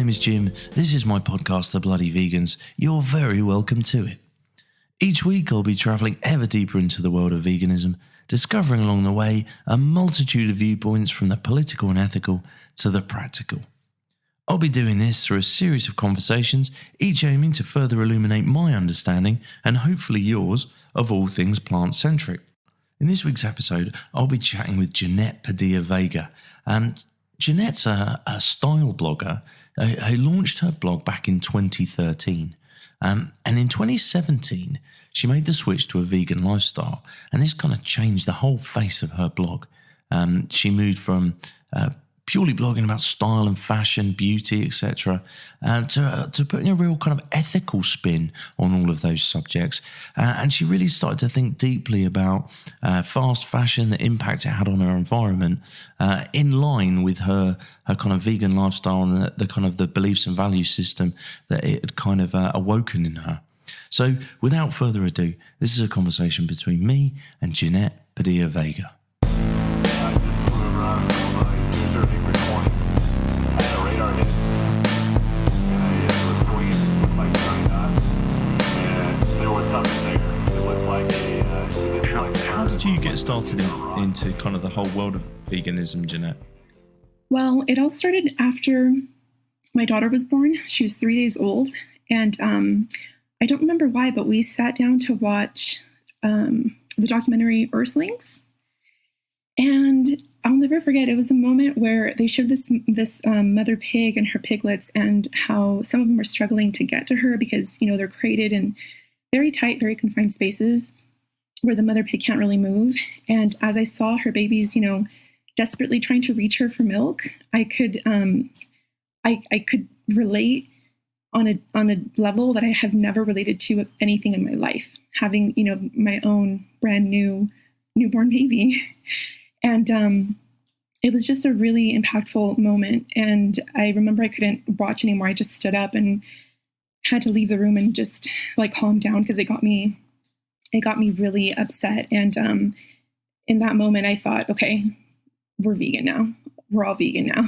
name is Jim. This is my podcast, The Bloody Vegans. You're very welcome to it. Each week I'll be travelling ever deeper into the world of veganism, discovering along the way a multitude of viewpoints from the political and ethical to the practical. I'll be doing this through a series of conversations, each aiming to further illuminate my understanding and hopefully yours of all things plant-centric. In this week's episode, I'll be chatting with Jeanette Padilla Vega. Jeanette's a style blogger who launched her blog back in 2013. And in 2017, she made the switch to a vegan lifestyle, and this kind of changed the whole face of her blog. She moved from purely blogging about style and fashion, beauty, etc., to putting a real kind of ethical spin on all of those subjects. And she really started to think deeply about fast fashion, the impact it had on her environment, in line with her kind of vegan lifestyle and the kind of the beliefs and value system that it had kind of awoken in her. So without further ado, this is a conversation between me and Jeanette Padilla Vega. How did you get started into kind of the whole world of veganism, Jeanette? Well, it all started after my daughter was born. She was 3 days old. And I don't remember why, but we sat down to watch the documentary Earthlings. And I'll never forget, it was a moment where they showed this mother pig and her piglets and how some of them were struggling to get to her because, they're created in very tight, very confined spaces where the mother pig can't really move. And as I saw her babies, desperately trying to reach her for milk, I could relate on a level that I have never related to anything in my life, having, my own brand new newborn baby. And it was just a really impactful moment. And I remember I couldn't watch anymore. I just stood up and had to leave the room and just calm down because it got me really upset. And in that moment, I thought, okay, we're vegan now. We're all vegan now.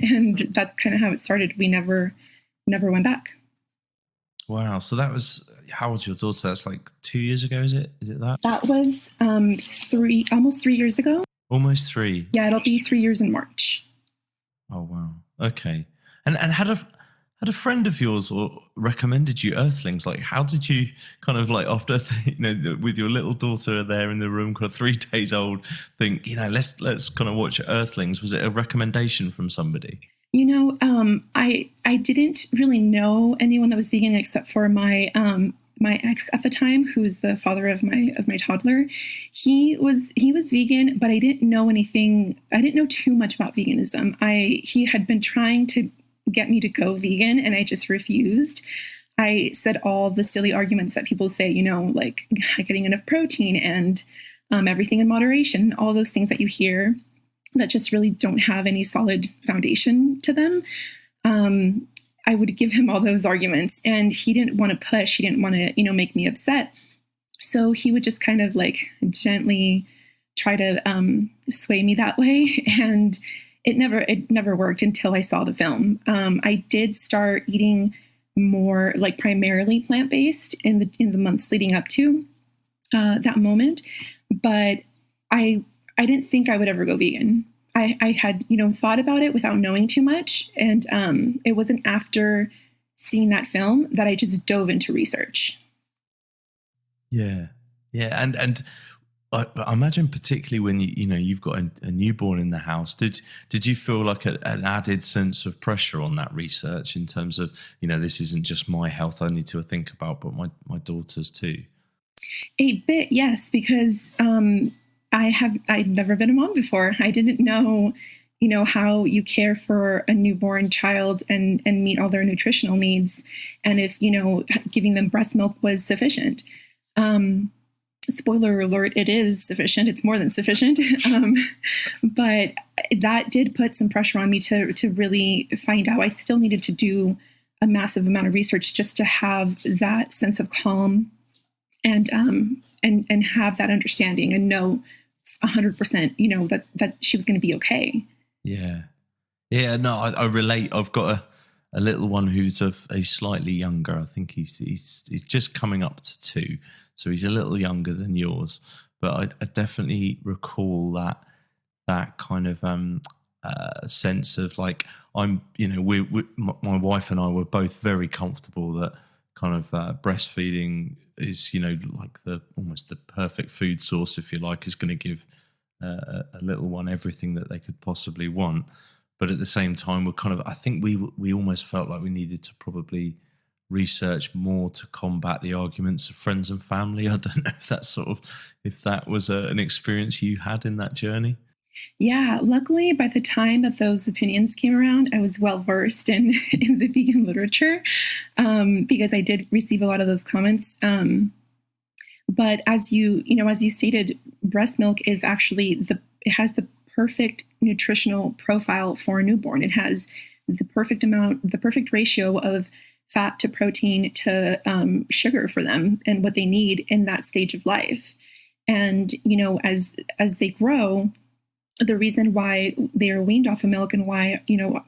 And that's kind of how it started. We never went back. Wow. So that was, how old's your daughter? That's 2 years ago, is it? Is it that? That was almost 3 years ago. Almost 3. Yeah, it'll be 3 years in March. Oh, wow. Okay. And had a friend of yours recommended you Earthlings? How did you kind of after, with your little daughter there in the room, kind of 3 days old, think, let's kind of watch Earthlings? Was it a recommendation from somebody? I didn't really know anyone that was vegan except for my ex at the time, who's the father of my toddler. He was vegan, but I didn't know anything. I didn't know too much about veganism. He had been trying to get me to go vegan, and I just refused. I said all the silly arguments that people say, like getting enough protein and everything in moderation, all those things that you hear that just really don't have any solid foundation to them. I would give him all those arguments, and he didn't want to push. He didn't want to, make me upset. So he would just kind of gently try to sway me that way. And it never worked until I saw the film. I did start eating more primarily plant-based in the months leading up to that moment. But I didn't think I would ever go vegan. I had, thought about it without knowing too much. And it wasn't after seeing that film that I just dove into research. Yeah. Yeah. And I imagine particularly when you've got a newborn in the house, did you feel an added sense of pressure on that research in terms of, this isn't just my health I need to think about, but my daughter's too? A bit, yes, because I'd never been a mom before. I didn't know, how you care for a newborn child and meet all their nutritional needs. And if, giving them breast milk was sufficient. Spoiler alert, it is sufficient. It's more than sufficient. But that did put some pressure on me to really find out. I still needed to do a massive amount of research just to have that sense of calm and have that understanding and know 100%, that she was going to be okay. Yeah. Yeah. No, I relate. I've got a little one who's he's slightly younger. I think he's just coming up to 2, so he's a little younger than yours. But I definitely recall that kind of sense of like, I'm, my wife and I were both very comfortable that kind of breastfeeding is, like almost the perfect food source, if you like, is going to give a little one everything that they could possibly want. But at the same time, I think we almost felt like we needed to probably research more to combat the arguments of friends and family. I don't know if that was an experience you had in that journey. Yeah, luckily, by the time that those opinions came around, I was well versed in the vegan literature, because I did receive a lot of those comments. But as you stated, breast milk is actually it has the perfect nutritional profile for a newborn. It has the perfect ratio of fat to protein to sugar for them and what they need in that stage of life. And as they grow, the reason why they are weaned off of milk and why,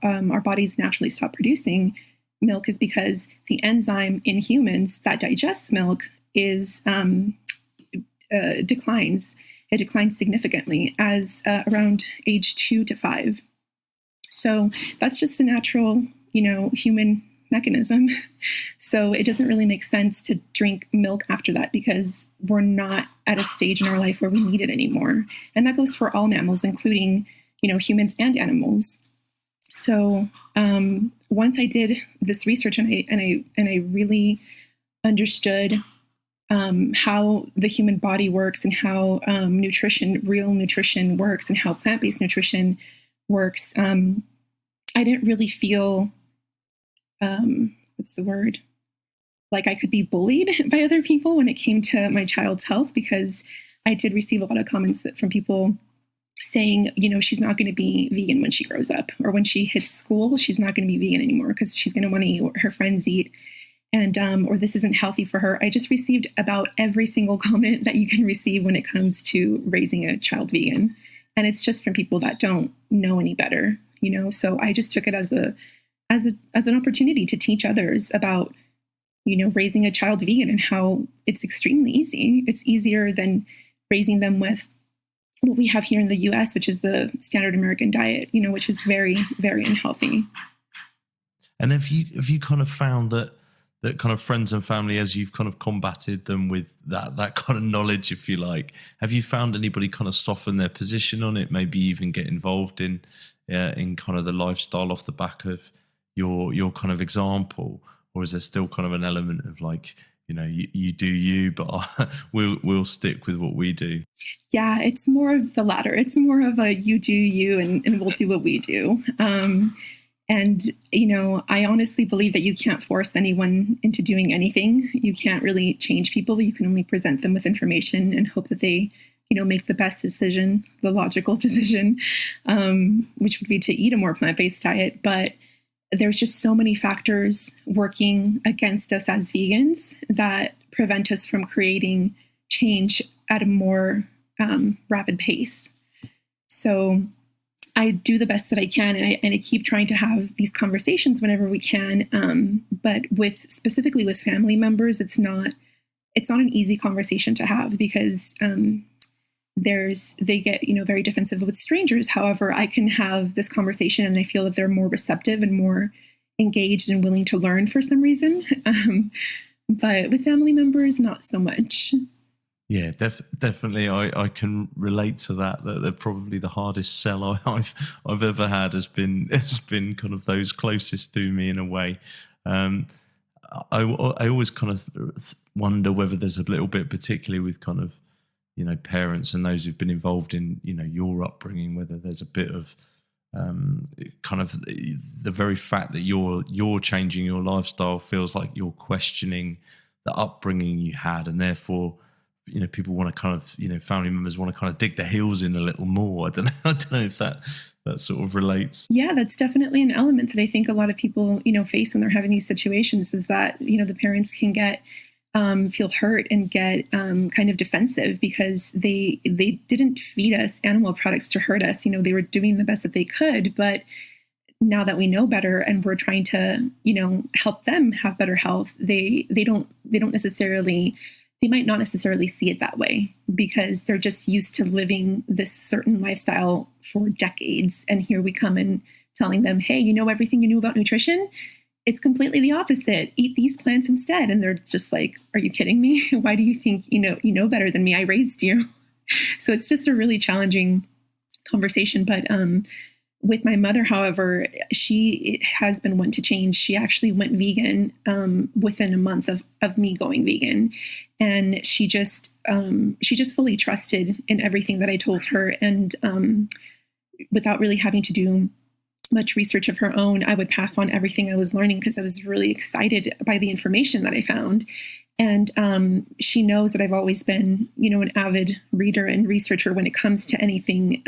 our bodies naturally stop producing milk is because the enzyme in humans that digests milk is declines. It declines significantly as around age 2 to 5. So that's just a natural, human mechanism. So it doesn't really make sense to drink milk after that because we're not at a stage in our life where we need it anymore. And that goes for all mammals, including, humans and animals. So once I did this research and I really understood how the human body works and how real nutrition works and how plant-based nutrition works, I didn't really feel what's the word? Like I could be bullied by other people when it came to my child's health, because I did receive a lot of comments from people saying, she's not going to be vegan when she grows up, or when she hits school, she's not going to be vegan anymore because she's going to want to eat what her friends eat. And, or this isn't healthy for her. I just received about every single comment that you can receive when it comes to raising a child vegan. And it's just from people that don't know any better, so I just took it as an opportunity to teach others about, raising a child vegan and how it's extremely easy. It's easier than raising them with what we have here in the US, which is the standard American diet, which is very, very unhealthy. And have you kind of found that kind of friends and family, as you've kind of combated them with that kind of knowledge, if you like, have you found anybody kind of soften their position on it, maybe even get involved in kind of the lifestyle off the back of your kind of example? Or is there still kind of an element of like, you do you, but we'll stick with what we do? Yeah, it's more of the latter. It's more of a you do you and we'll do what we do. And, I honestly believe that you can't force anyone into doing anything. You can't really change people. You can only present them with information and hope that they, make the best decision, the logical decision, which would be to eat a more plant-based diet. But there's just so many factors working against us as vegans that prevent us from creating change at a more rapid pace. So I do the best that I can, and I keep trying to have these conversations whenever we can. But specifically with family members, it's not an easy conversation to have because they get very defensive with strangers. However, I can have this conversation, and I feel that they're more receptive and more engaged and willing to learn for some reason. But with family members, not so much. Yeah, definitely. I can relate to that. That they're probably the hardest sell I've ever had has been kind of those closest to me in a way. I always kind of wonder whether there's a little bit, particularly with kind of parents and those who've been involved in your upbringing, whether there's a bit of kind of the very fact that you're changing your lifestyle feels like you're questioning the upbringing you had, and therefore people want to kind of, family members want to kind of dig their heels in a little more. I don't know if that sort of relates. Yeah, that's definitely an element that I think a lot of people, face when they're having these situations, is that, the parents can feel hurt and get kind of defensive because they didn't feed us animal products to hurt us. They were doing the best that they could, but now that we know better and we're trying to, help them have better health, they might not necessarily see it that way because they're just used to living this certain lifestyle for decades. And here we come and telling them, hey, you know everything you knew about nutrition? It's completely the opposite. Eat these plants instead. And they're just like, are you kidding me? Why do you think you know better than me? I raised you. So it's just a really challenging conversation. But with my mother, however, she has been one to change. She actually went vegan within a month of me going vegan. And she just fully trusted in everything that I told her. And without really having to do much research of her own, I would pass on everything I was learning because I was really excited by the information that I found. And she knows that I've always been, an avid reader and researcher when it comes to anything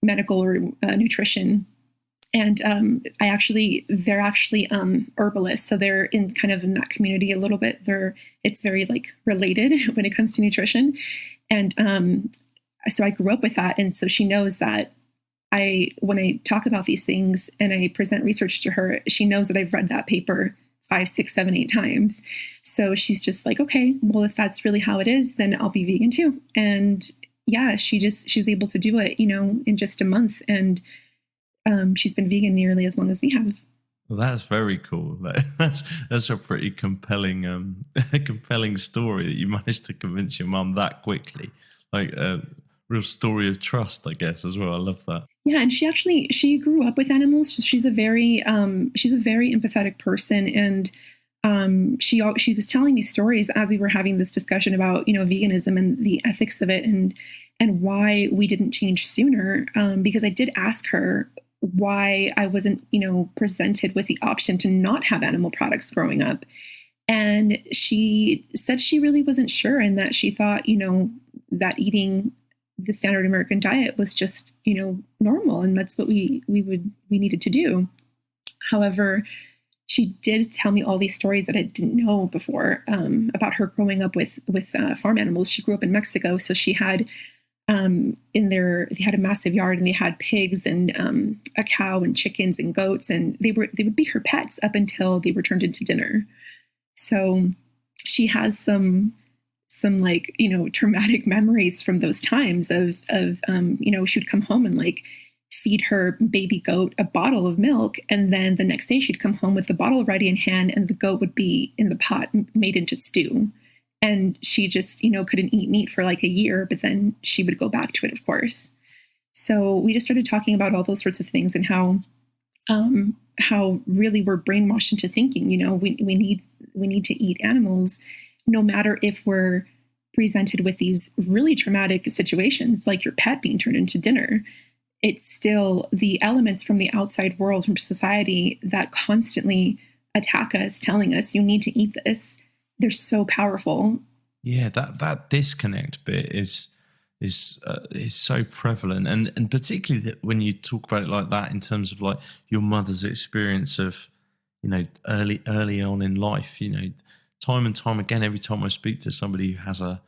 medical or nutrition. And they're actually herbalists. So they're in that community a little bit. It's very related when it comes to nutrition. And so I grew up with that. And so she knows that when I talk about these things and I present research to her, she knows that I've read that paper 5, 6, 7, 8 times. So she's just like, okay, well, if that's really how it is, then I'll be vegan too. And yeah, she was able to do it, in just a month. And she's been vegan nearly as long as we have. Well, that's very cool. That's a pretty compelling story that you managed to convince your mum that quickly. Real story of trust, I guess, as well. I love that. Yeah, and she grew up with animals. She's a very empathetic person, and she was telling me stories as we were having this discussion about veganism and the ethics of it, and why we didn't change sooner. Because I did ask her why I wasn't presented with the option to not have animal products growing up, and she said she really wasn't sure, and that she thought that eating the standard American diet was just, normal. And that's what we needed to do. However, she did tell me all these stories that I didn't know before, about her growing up with farm animals. She grew up in Mexico. So she had, they had a massive yard and they had pigs and, a cow and chickens and goats, and they would be her pets up until they were turned into dinner. So she has some traumatic memories from those times of she would come home and feed her baby goat a bottle of milk. And then the next day she'd come home with the bottle ready in hand and the goat would be in the pot made into stew. And she just, couldn't eat meat for a year, but then she would go back to it, of course. So we just started talking about all those sorts of things and how really we're brainwashed into thinking, we need to eat animals, no matter if we're presented with these really traumatic situations, like your pet being turned into dinner. It's still the elements from the outside world, from society, that constantly attack us, telling us you need to eat this. They're so powerful. Yeah, that disconnect bit is so prevalent, and particularly that when you talk about it like that, in terms of your mother's experience of early on in life, time and time again, every time I speak to somebody who has a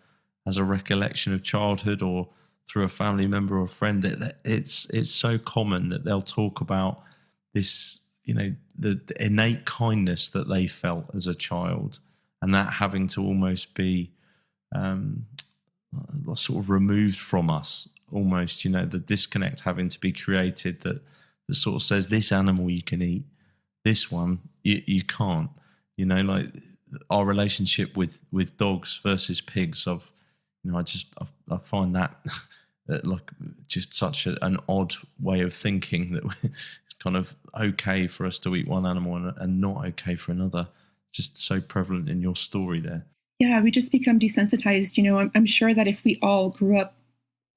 recollection of childhood or through a family member or a friend, that it's so common that they'll talk about this, the innate kindness that they felt as a child, and that having to almost be sort of removed from us, almost, the disconnect having to be created that sort of says, this animal you can eat, this one you can't. Our relationship with dogs versus pigs, I find that just such an odd way of thinking, that it's kind of okay for us to eat one animal and not okay for another. Just so prevalent in your story there. Yeah, we just become desensitized. I'm sure that if we all grew up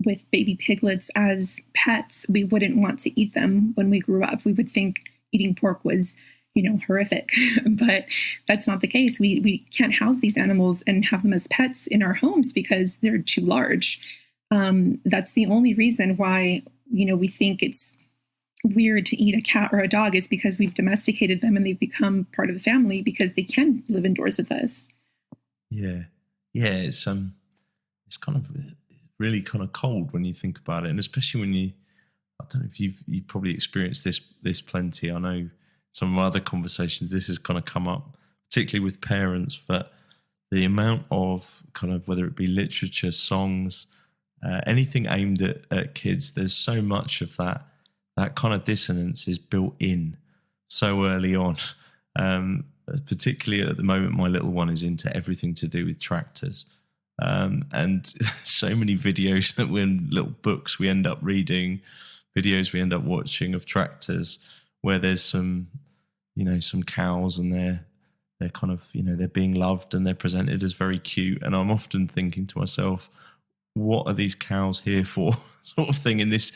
with baby piglets as pets, we wouldn't want to eat them when we grew up. We would think eating pork was horrific, but that's not the case. We can't house these animals and have them as pets in our homes because they're too large. That's the only reason why, we think it's weird to eat a cat or a dog, is because we've domesticated them and they've become part of the family because they can live indoors with us. Yeah. It's kind of really kind of cold when you think about it, and especially when I don't know if you've probably experienced this plenty. I know some of my other conversations, this has kind of come up, particularly with parents, but the amount of kind of, whether it be literature, songs, anything aimed at kids, there's so much of that kind of dissonance is built in so early on. Particularly at the moment, my little one is into everything to do with tractors. And so many videos that we're in, little books we end up reading, videos we end up watching of tractors where there's some cows and they're kind of, they're being loved and they're presented as very cute. And I'm often thinking to myself, what are these cows here for, sort of thing in this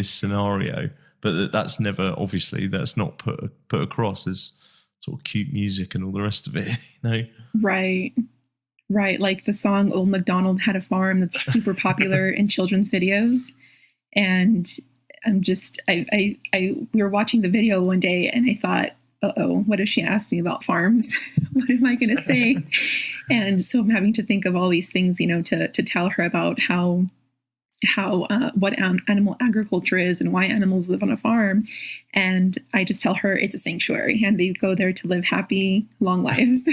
scenario? But that's never, obviously, that's not put across as sort of cute music and all the rest of it, Right. Like the song Old MacDonald Had a Farm, that's super popular in children's videos. And I'm just, we were watching the video one day and I thought, what if she asked me about farms? What am I going to say? And so I'm having to think of all these things, to tell her about what animal agriculture is and why animals live on a farm. And I just tell her it's a sanctuary and they go there to live happy, long lives.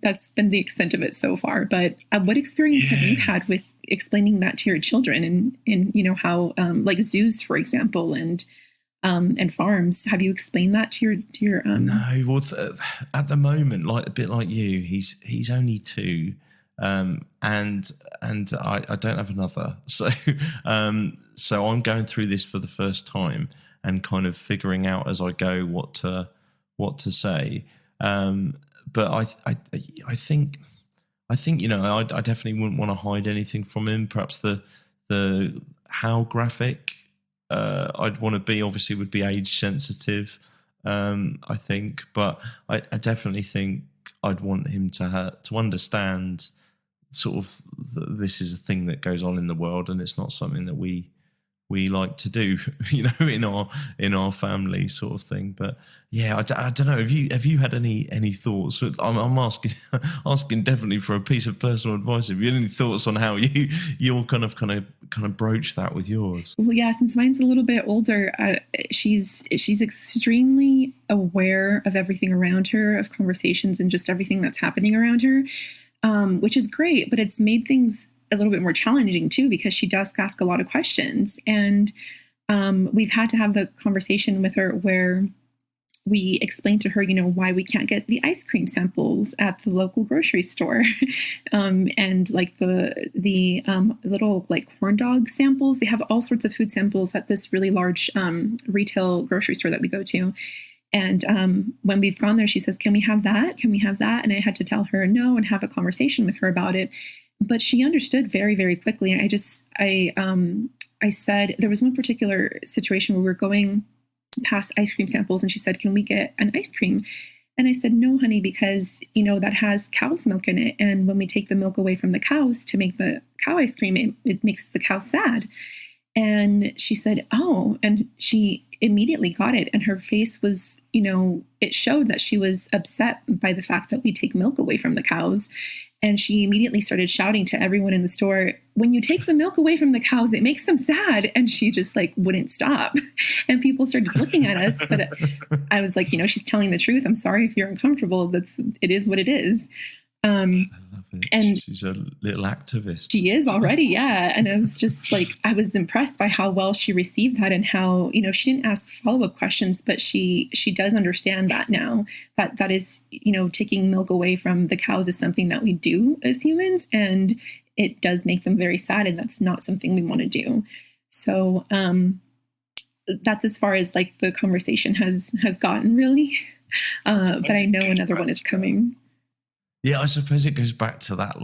That's been the extent of it so far. But what experience have you had with explaining that to your children and how, like zoos, for example, and farms? Have you explained that to your No, well, at the moment, like a bit like you, he's only 2. And I don't have another, so I'm going through this for the first time and kind of figuring out as I go what to say. But I think I definitely wouldn't want to hide anything from him. Perhaps the how graphic I'd want to be obviously would be age sensitive. I think, but I definitely think I'd want him to understand sort of this is a thing that goes on in the world and it's not something that we like to do, in our family, sort of thing. But yeah, I don't know. Have you had any thoughts? I'm asking definitely for a piece of personal advice. Have you had any thoughts on how you'll kind of broach that with yours? Well, yeah, since mine's a little bit older, she's extremely aware of everything around her, of conversations and just everything that's happening around her, which is great. But it's made things a little bit more challenging too, because she does ask a lot of questions. And we've had to have the conversation with her where we explain to her, why we can't get the ice cream samples at the local grocery store. And like the little like corn dog samples, they have all sorts of food samples at this really large retail grocery store that we go to. And when we've gone there, she says, can we have that? Can we have that? And I had to tell her no and have a conversation with her about it. But she understood very, very quickly. I said, there was one particular situation where we were going past ice cream samples and she said, can we get an ice cream? And I said, no, honey, because, that has cow's milk in it. And when we take the milk away from the cows to make the cow ice cream, it makes the cow sad. And she said, oh, and she immediately got it. And her face was, it showed that she was upset by the fact that we take milk away from the cows. And she immediately started shouting to everyone in the store, when you take the milk away from the cows, it makes them sad. And she just wouldn't stop. And people started looking at us. But I was like, she's telling the truth. I'm sorry if you're uncomfortable. It is what it is. I love it. And she's a little activist. She is already, yeah. And I was just I was impressed by how well she received that and how, she didn't ask follow-up questions, but she does understand that now, that is, taking milk away from the cows is something that we do as humans, and it does make them very sad, and that's not something we want to do. So that's as far as the conversation has gotten, really. But I know another one is coming. Yeah, I suppose it goes back to that,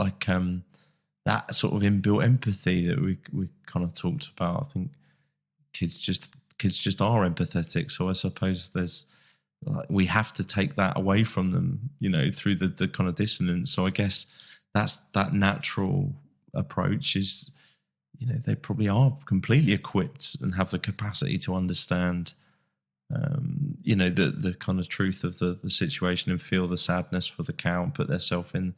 that sort of inbuilt empathy that we kind of talked about. I think kids just are empathetic. So I suppose there's we have to take that away from them, through the kind of dissonance. So I guess that natural approach is, they probably are completely equipped and have the capacity to understand the kind of truth of the situation and feel the sadness for the cow and put themselves in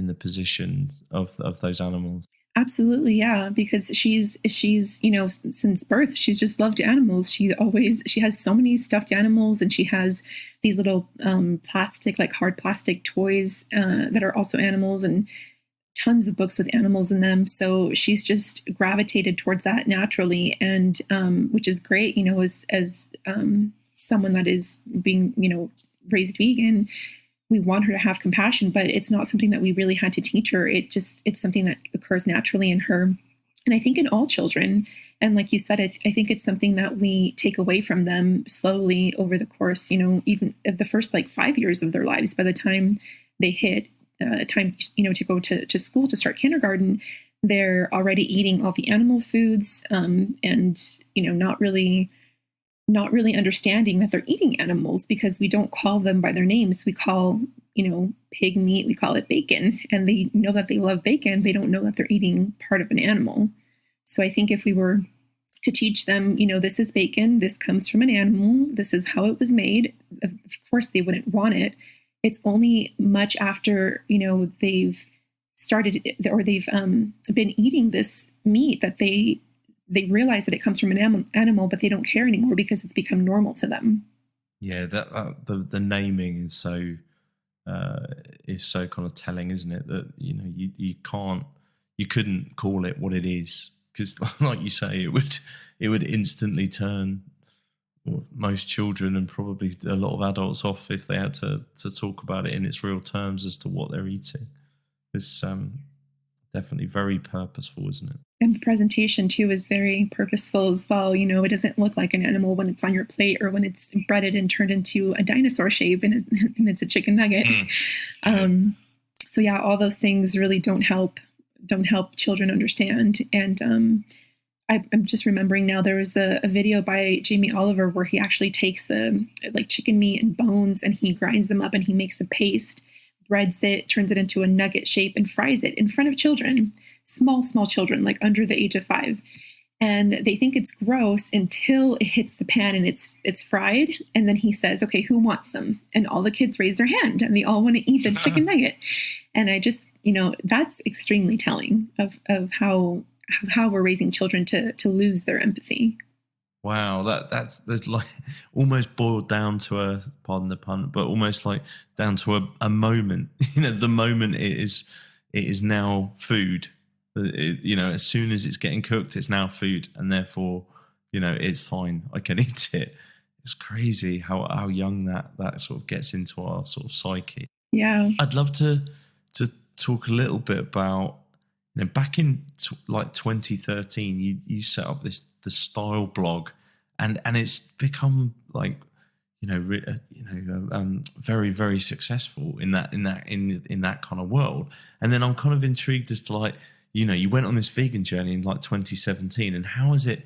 the position of those animals. Absolutely, yeah, because she's since birth she's just loved animals. She has so many stuffed animals, and she has these little plastic, like hard plastic toys that are also animals, and tons of books with animals in them. So she's just gravitated towards that naturally, and which is great, as someone that is being raised vegan. We want her to have compassion, but it's not something that we really had to teach her. It's something that occurs naturally in her. And I think in all children, and like you said, I think it's something that we take away from them slowly over the course, even of the first 5 years of their lives. By the time they hit time, to go to school, to start kindergarten, they're already eating all the animal foods, and, not really understanding that they're eating animals, because we don't call them by their names. We call, pig meat, we call it bacon, and they know that they love bacon. They don't know that they're eating part of an animal. So I think if we were to teach them, this is bacon, this comes from an animal, this is how it was made, of course they wouldn't want it. It's only much after, they've started, or they've been eating this meat, that they realize that it comes from an animal, but they don't care anymore because it's become normal to them. Yeah, the naming is so kind of telling, isn't it? That you couldn't call it what it is, because, like you say, it would instantly turn most children, and probably a lot of adults, off if they had to talk about it in its real terms as to what they're eating. It's definitely very purposeful, isn't it? And the presentation too is very purposeful as well. It doesn't look like an animal when it's on your plate, or when it's breaded and turned into a dinosaur shape and it's a chicken nugget. So yeah, all those things really don't help children understand. And I'm just remembering now, there was a video by Jamie Oliver where he actually takes the chicken meat and bones, and he grinds them up, and he makes a paste, breads it, turns it into a nugget shape, and fries it in front of children, small children, like under the age of 5. And they think it's gross until it hits the pan and it's fried. And then he says, "Okay, who wants some?" And all the kids raise their hand, and they all want to eat the chicken nugget. And I just, that's extremely telling of how we're raising children to lose their empathy. Wow, that's almost boiled down to a, pardon the pun, but almost down to a moment. The moment it is now food. As soon as it's getting cooked, it's now food, and therefore, it's fine. I can eat it. It's crazy how young that sort of gets into our sort of psyche. Yeah, I'd love to talk a little bit about, back in 2013, you set up the style blog, and it's become very, very successful in that kind of world. And then I'm kind of intrigued as to you went on this vegan journey in 2017, and how is that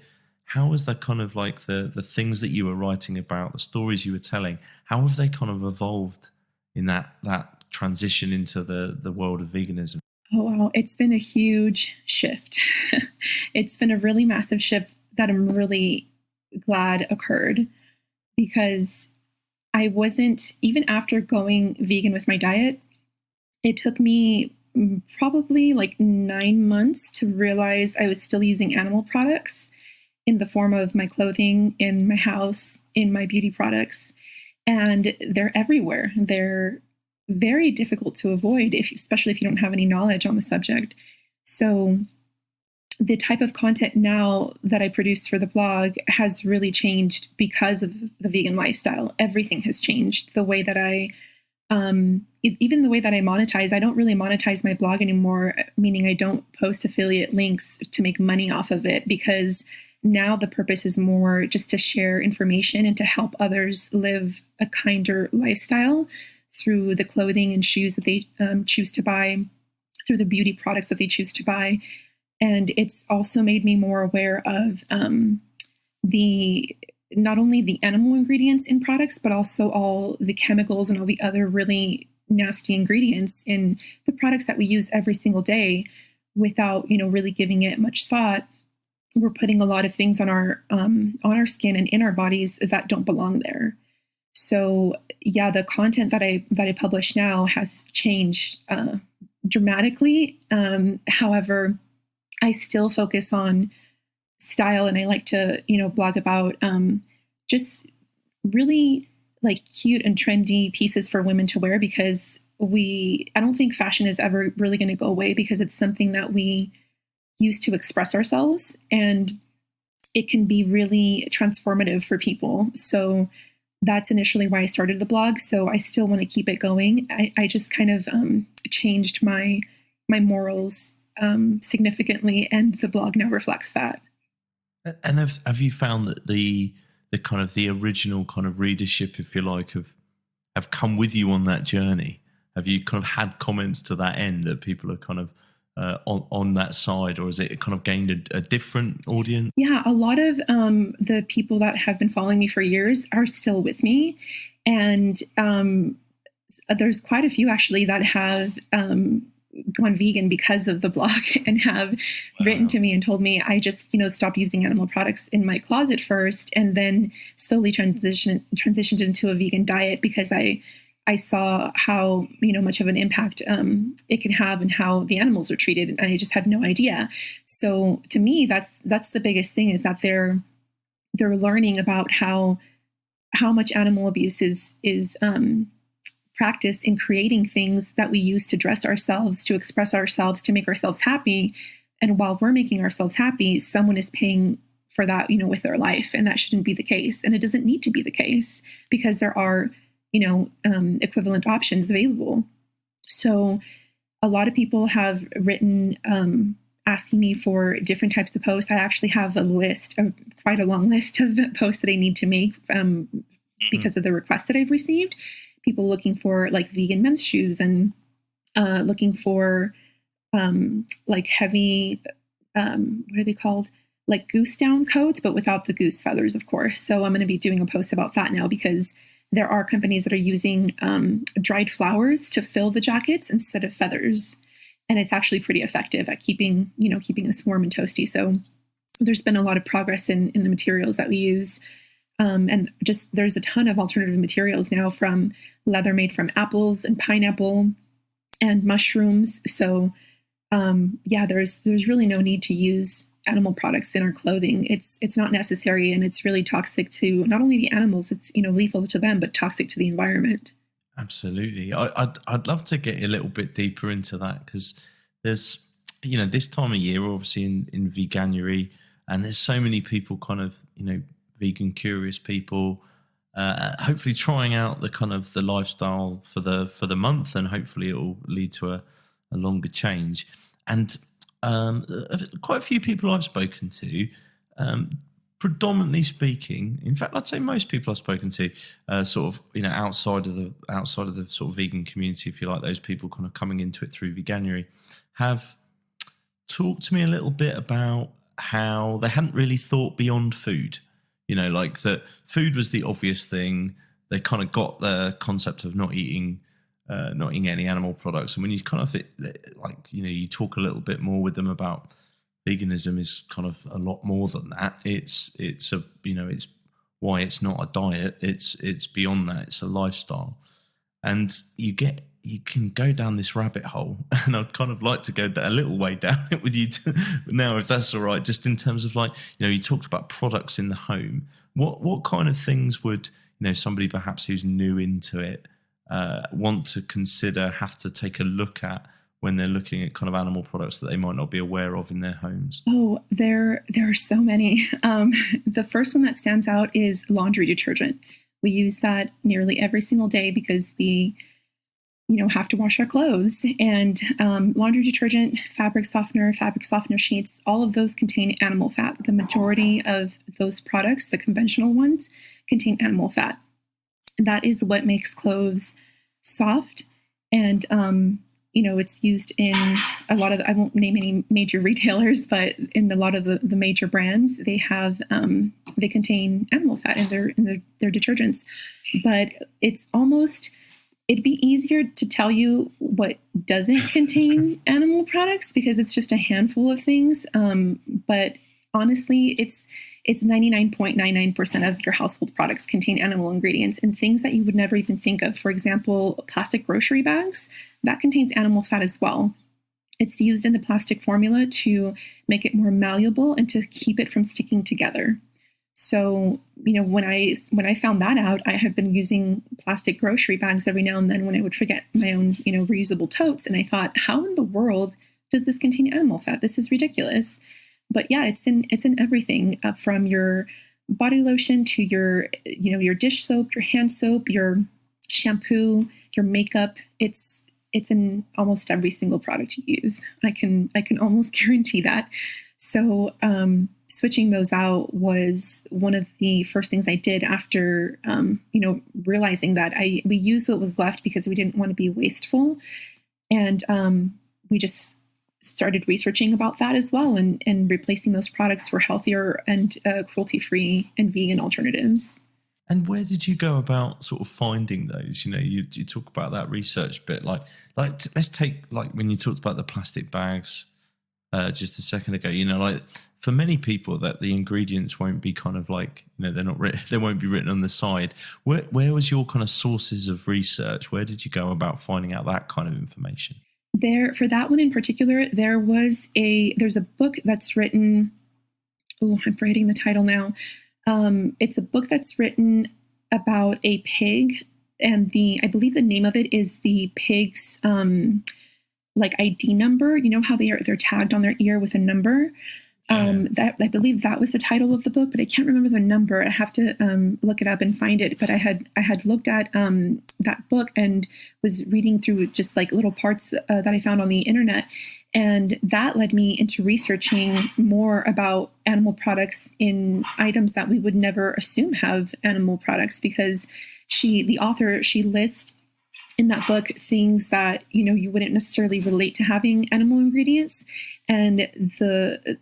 kind of the things that you were writing about, the stories you were telling, how have they kind of evolved in that transition into the world of veganism? Oh, wow. It's been a huge shift. It's been a really massive shift that I'm really glad occurred, because I wasn't, even after going vegan with my diet, it took me probably 9 months to realize I was still using animal products in the form of my clothing, in my house, in my beauty products. And they're everywhere. They're very difficult to avoid, especially if you don't have any knowledge on the subject. So the type of content now that I produce for the blog has really changed because of the vegan lifestyle. Everything has changed. The way that even the way that I monetize, I don't really monetize my blog anymore, meaning I don't post affiliate links to make money off of it, because now the purpose is more just to share information and to help others live a kinder lifestyle through the clothing and shoes that they choose to buy, through the beauty products that they choose to buy. And it's also made me more aware of not only the animal ingredients in products, but also all the chemicals and all the other really nasty ingredients in the products that we use every single day without, really giving it much thought. We're putting a lot of things on our skin and in our bodies that don't belong there. So yeah, the content that I publish now has changed dramatically. However, I still focus on style, and I like to, blog about just really like cute and trendy pieces for women to wear, because I don't think fashion is ever really going to go away, because it's something that we use to express ourselves, and it can be really transformative for people. So that's initially why I started the blog. So I still want to keep it going. I just kind of changed my morals significantly, and the blog now reflects that. And have you found that the kind of the original kind of readership, if you like, have come with you on that journey? Have you kind of had comments to that end that people are kind of on that side, or has it kind of gained a different audience? Yeah, a lot of the people that have been following me for years are still with me. And there's quite a few actually that have gone vegan because of the blog, and have written to me and told me, I just, stopped using animal products in my closet first, and then slowly transitioned into a vegan diet, because I saw how, much of an impact it can have, and how the animals are treated. And I just had no idea. So to me, that's the biggest thing, is that they're learning about how much animal abuse is practiced in creating things that we use to dress ourselves, to express ourselves, to make ourselves happy. And while we're making ourselves happy, someone is paying for that, with their life. And that shouldn't be the case. And it doesn't need to be the case, because there are equivalent options available. So a lot of people have written asking me for different types of posts. I actually have quite a long list of posts that I need to make because of the requests that I've received. People looking for like vegan men's shoes, and looking for like heavy, what are they called? Like goose down coats, but without the goose feathers, of course. So I'm going to be doing a post about that now, because there are companies that are using dried flowers to fill the jackets instead of feathers. And it's actually pretty effective at keeping us warm and toasty. So there's been a lot of progress in the materials that we use. And just there's a ton of alternative materials now, from leather made from apples and pineapple and mushrooms. So there's really no need to use animal products in our clothing. It's not necessary, and it's really toxic to not only the animals, it's lethal to them, but toxic to the environment. Absolutely. I'd love to get a little bit deeper into that, because there's this time of year, obviously in Veganuary, and there's so many people kind of vegan curious people, hopefully trying out the kind of the lifestyle for the month, and hopefully it will lead to a longer change. And quite a few people I've spoken to, predominantly speaking, in fact, I'd say most people I've spoken to, sort of outside of the sort of vegan community, if you like, those people kind of coming into it through Veganuary, have talked to me a little bit about how they hadn't really thought beyond food. Like that food was the obvious thing. They kind of got the concept of not eating any animal products. And when you kind of you talk a little bit more with them about veganism is kind of a lot more than that. It's why it's not a diet. It's beyond that. It's a lifestyle. And you can go down this rabbit hole, and I'd kind of like to go a little way down it with you now, if that's all right, just in terms of you talked about products in the home. What kind of things would, somebody perhaps who's new into it want to consider, have to take a look at when they're looking at kind of animal products that they might not be aware of in their homes? Oh, there are so many. The first one that stands out is laundry detergent. We use that nearly every single day because we have to wash our clothes, and laundry detergent, fabric softener sheets, all of those contain animal fat. The majority of those products, the conventional ones, contain animal fat. That is what makes clothes soft. And, it's used in a lot of, I won't name any major retailers, but in a lot of the major brands, they have, they contain animal fat in their detergents. But it'd be easier to tell you what doesn't contain animal products, because it's just a handful of things. But honestly, it's 99.99% of your household products contain animal ingredients, and things that you would never even think of. For example, plastic grocery bags, that contains animal fat as well. It's used in the plastic formula to make it more malleable and to keep it from sticking together. So, when I found that out, I had been using plastic grocery bags every now and then when I would forget my own, reusable totes. And I thought, how in the world does this contain animal fat? This is ridiculous. But yeah, it's in everything, from your body lotion to your dish soap, your hand soap, your shampoo, your makeup. It's in almost every single product you use. I can almost guarantee that. So switching those out was one of the first things I did after realizing that we used what was left because we didn't want to be wasteful, and we just started researching about that as well, and replacing those products for healthier and cruelty-free and vegan alternatives. And where did you go about sort of finding those? You talk about that research bit, like let's take like when you talked about the plastic bags just a second ago. Like for many people that the ingredients won't be kind of like they're not they won't be written on the side. Where was your kind of sources of research? Where did you go about finding out that kind of information? There, for that one in particular, there's a book that's written. Oh, I'm forgetting the title now. It's a book that's written about a pig, and I believe the name of it is the pig's like ID number. You know how they're tagged on their ear with a number. That I believe that was the title of the book, but I can't remember the number. I have to look it up and find it. But I had looked at that book and was reading through just like little parts that I found on the internet. And that led me into researching more about animal products in items that we would never assume have animal products, because the author lists in that book things that, you wouldn't necessarily relate to having animal ingredients. And the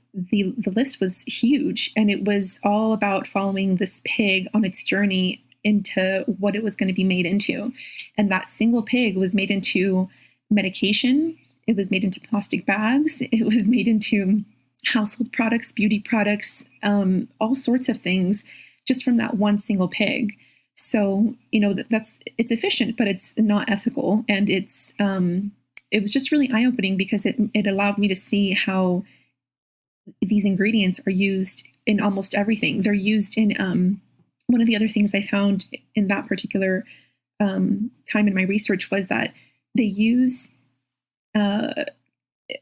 list was huge, and it was all about following this pig on its journey into what it was going to be made into. And that single pig was made into medication. It was made into plastic bags. It was made into household products, beauty products, all sorts of things just from that one single pig. So, it's efficient, but it's not ethical. And it was just really eye-opening because it allowed me to see how these ingredients are used in almost everything. They're used in, one of the other things I found in that particular time in my research was that they use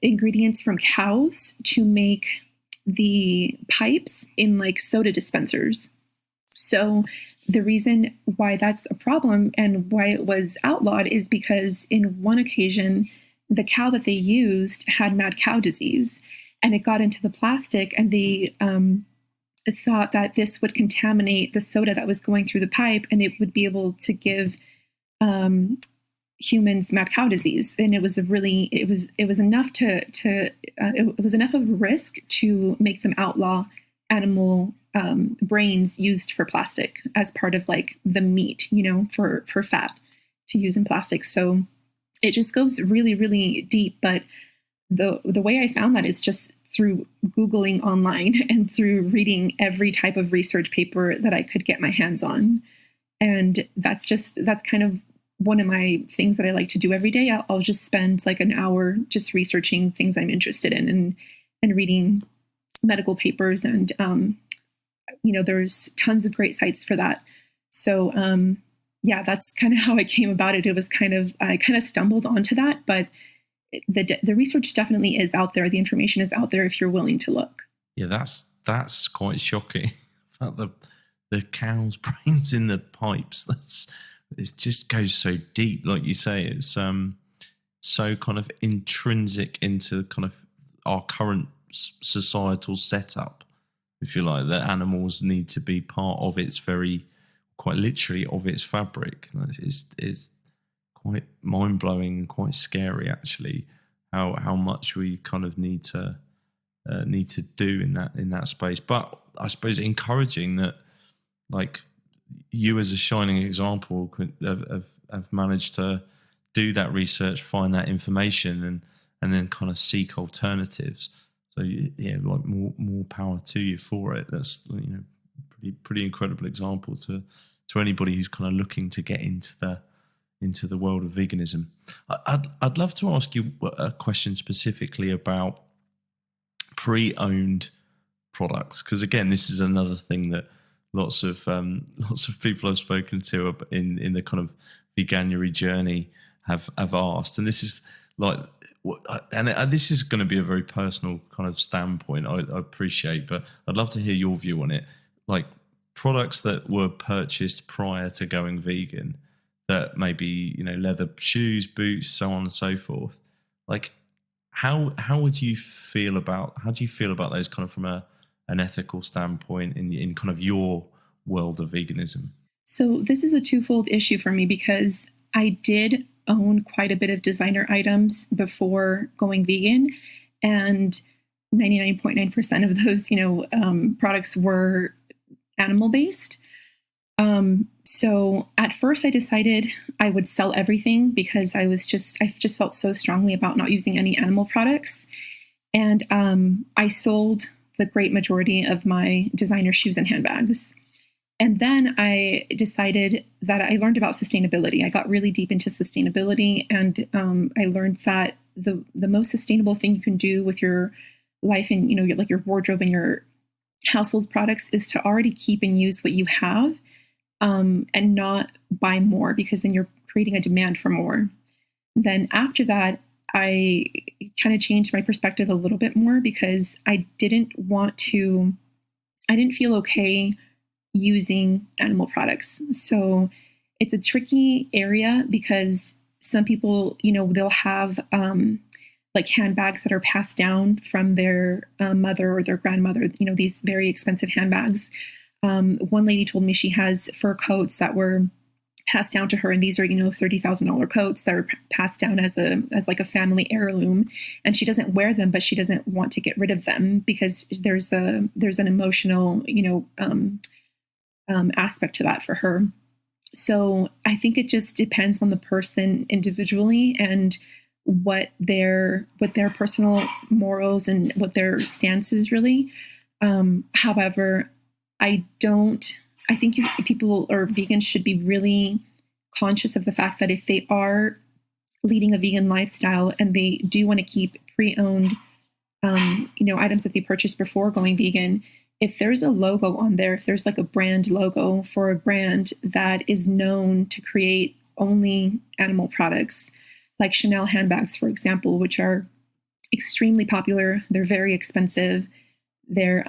ingredients from cows to make the pipes in like soda dispensers. So the reason why that's a problem and why it was outlawed is because in one occasion, the cow that they used had mad cow disease, and it got into the plastic, and they thought that this would contaminate the soda that was going through the pipe, and it would be able to give humans mad cow disease. And it was enough it was enough of a risk to make them outlaw animal brains used for plastic as part of like the meat, for fat to use in plastic. So it just goes really, really deep. But the way I found that is just through Googling online and through reading every type of research paper that I could get my hands on. And that's kind of one of my things that I like to do every day. I'll just spend like an hour just researching things I'm interested in and reading medical papers. And, there's tons of great sites for that. So, that's kind of how I came about it. It was I kind of stumbled onto that, but the research definitely is out there. The information is out there if you're willing to look. Yeah, that's quite shocking. About the cow's brains in the pipes. It just goes so deep, like you say. It's so kind of intrinsic into kind of our current societal setup, if you like, that animals need to be part of its quite literally of its fabric. It's quite mind-blowing and quite scary, actually, how much we kind of need to do in that space. But I suppose encouraging that, like, you as a shining example have managed to do that research, find that information, and then kind of seek alternatives. So yeah, like more power to you for it. That's pretty incredible example to anybody who's kind of looking to get into into the world of veganism. I'd love to ask you a question specifically about pre-owned products, because again, this is another thing that lots of people I've spoken to in the kind of veganuary journey have asked, and this is like, and this is going to be a very personal kind of standpoint. I appreciate, but I'd love to hear your view on it. Like products that were purchased prior to going vegan, that maybe, you know, leather shoes, boots, so on and so forth. Like, how do you feel about those kind of from an ethical standpoint in kind of your world of veganism? So this is a twofold issue for me because I did own quite a bit of designer items before going vegan, and 99.9% of those, products were animal based. So at first I decided I would sell everything because I just felt so strongly about not using any animal products. And I sold the great majority of my designer shoes and handbags. And then I decided that I learned about sustainability. I got really deep into sustainability, and I learned that the most sustainable thing you can do with your life and, your wardrobe and your household products is to already keep and use what you have, and not buy more, because then you're creating a demand for more. Then after that, I kind of changed my perspective a little bit more because I didn't feel okay using animal products. So it's a tricky area because some people, they'll have like handbags that are passed down from their mother or their grandmother, these very expensive handbags. One lady told me she has fur coats that were passed down to her, and these are, $30,000 coats that are passed down as like a family heirloom, and she doesn't wear them, but she doesn't want to get rid of them because there's an emotional, aspect to that for her. So I think it just depends on the person individually and what their personal morals and what their stance is really. However, I think people or vegans should be really conscious of the fact that if they are leading a vegan lifestyle and they do want to keep pre-owned, items that they purchased before going vegan, if there's a logo on there, if there's like a brand logo for a brand that is known to create only animal products, like Chanel handbags, for example, which are extremely popular, they're very expensive. They